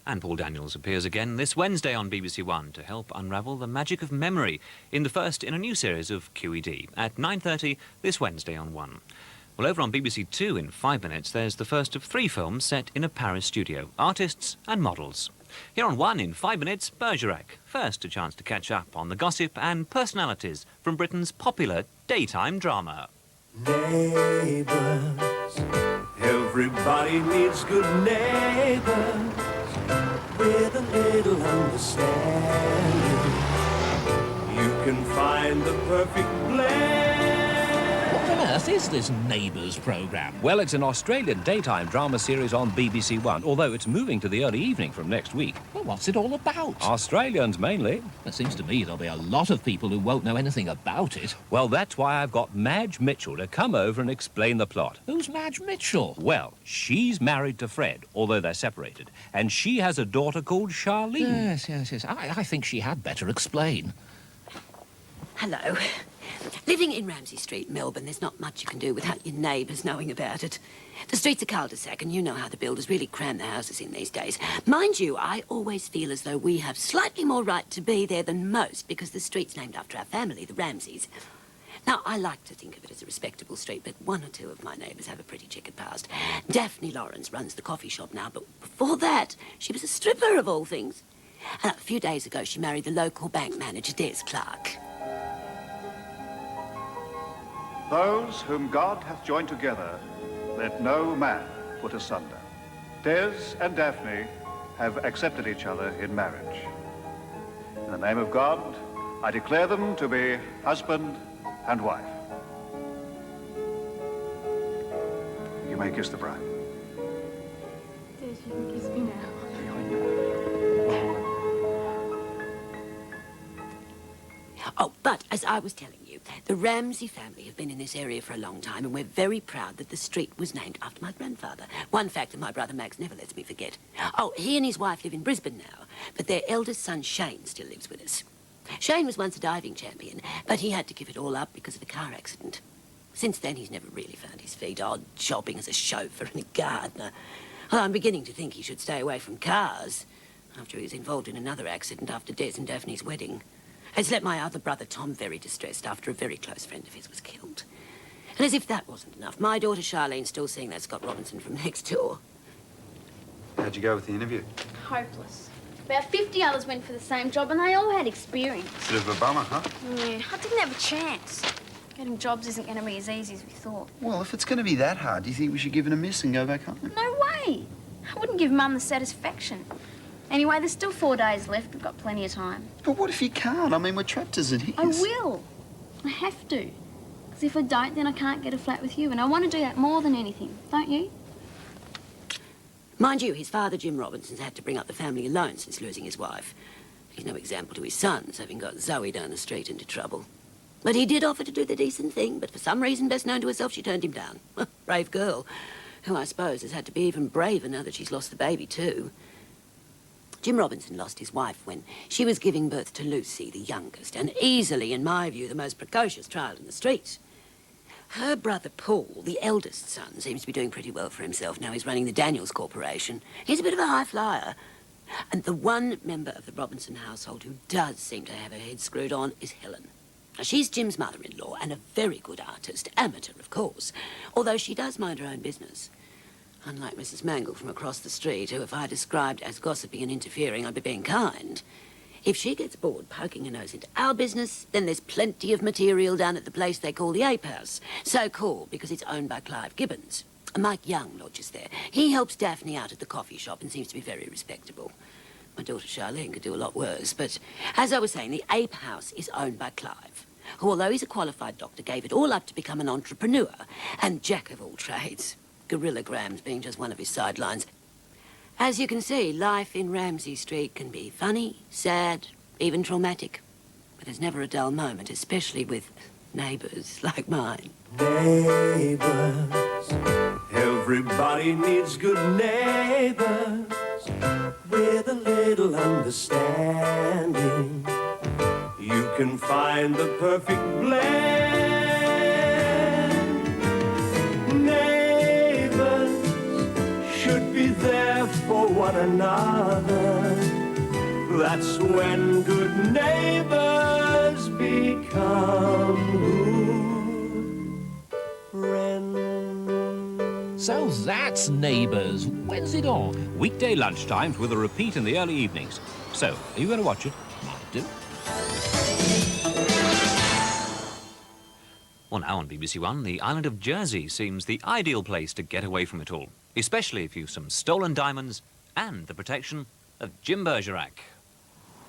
And Paul Daniels appears again this Wednesday on BBC One to help unravel the magic of memory in the first in a new series of QED at 9:30 this Wednesday on One. Well, over on BBC Two in 5 minutes, there's the first of 3 films set in a Paris studio, artists and models. Here on One in 5 minutes, Bergerac. First, a chance to catch up on the gossip and personalities from Britain's popular daytime drama. Neighbours, everybody needs good neighbours with a little understanding. You can find the perfect blend. What on earth is this Neighbours programme? Well, it's an Australian daytime drama series on BBC One, although it's moving to the early evening from next week. Well, what's it all about? Australians, mainly. It seems to me there'll be a lot of people who won't know anything about it. Well, that's why I've got Madge Mitchell to come over and explain the plot. Who's Madge Mitchell? Well, she's married to Fred, although they're separated, and she has a daughter called Charlene. Yes. I think she had better explain. Hello. Living in Ramsay Street, Melbourne, there's not much you can do without your neighbours knowing about it. The street's a cul-de-sac, and you know how the builders really cram the houses in these days. Mind you, I always feel as though we have slightly more right to be there than most because the street's named after our family, the Ramsays. Now, I like to think of it as a respectable street, but 1 or 2 of my neighbours have a pretty checkered past. Daphne Lawrence runs the coffee shop now, but before that, she was a stripper of all things. And a few days ago, she married the local bank manager, Des Clark. Those whom God hath joined together, let no man put asunder. Des and Daphne have accepted each other in marriage. In the name of God, I declare them to be husband and wife. You may kiss the bride. Des, you can kiss me now. Oh, but as I was telling you, the Ramsay family have been in this area for a long time, and we're very proud that the street was named after my grandfather. One fact that my brother Max never lets me forget. Oh, he and his wife live in Brisbane now, but their eldest son Shane still lives with us. Shane was once a diving champion, but he had to give it all up because of a car accident. Since then, he's never really found his feet, odd jobbing as a chauffeur and a gardener. Well, I'm beginning to think he should stay away from cars after he was involved in another accident after Des and Daphne's wedding. It's left my other brother Tom very distressed after a very close friend of his was killed. And as if that wasn't enough, my daughter Charlene's still seeing that Scott Robinson from next door. How'd you go with the interview? Hopeless. About 50 others went for the same job and they all had experience. Bit of a bummer, huh? Yeah, I didn't have a chance. Getting jobs isn't going to be as easy as we thought. Well, if it's going to be that hard, do you think we should give it a miss and go back home? No way. I wouldn't give Mum the satisfaction. Anyway, there's still 4 days left. We've got plenty of time. But what if you can't? I mean, we're trapped as it is. I will. I have to. Because if I don't, then I can't get a flat with you. And I want to do that more than anything. Don't you? Mind you, his father, Jim Robinson's had to bring up the family alone since losing his wife. He's no example to his sons, having got Zoe down the street into trouble. But he did offer to do the decent thing, but for some reason best known to herself, she turned him down. Brave girl, who I suppose has had to be even braver now that she's lost the baby too. Jim Robinson lost his wife when she was giving birth to Lucy, the youngest, and easily, in my view, the most precocious child in the street. Her brother Paul, the eldest son, seems to be doing pretty well for himself. Now he's running the Daniels Corporation. He's a bit of a high flyer. And the one member of the Robinson household who does seem to have her head screwed on is Helen. Now, she's Jim's mother-in-law and a very good artist, amateur, of course, although she does mind her own business. Unlike Mrs. Mangle from across the street, who if I described as gossipy and interfering, I'd be being kind. If she gets bored poking her nose into our business, then there's plenty of material down at the place they call the Ape House. So called because it's owned by Clive Gibbons. Mike Young lodges there. He helps Daphne out at the coffee shop and seems to be very respectable. My daughter Charlene could do a lot worse, but as I was saying, the Ape House is owned by Clive, who, although he's a qualified doctor, gave it all up to become an entrepreneur and jack of all trades. Gorillograms being just one of his sidelines. As you can see, life in Ramsay Street can be funny, sad, even traumatic. But there's never a dull moment, especially with neighbours like mine. Neighbours, everybody needs good neighbours with a little understanding. You can find the perfect blend. Neighbours should be there for one one another. That's when good neighbors become good friends. So that's Neighbours. When's it on? Weekday lunchtimes with a repeat in the early evenings. So, are you going to watch it? Might do. Well, now on BBC One, the island of Jersey seems the ideal place to get away from it all, especially if you've some stolen diamonds and the protection of Jim Bergerac.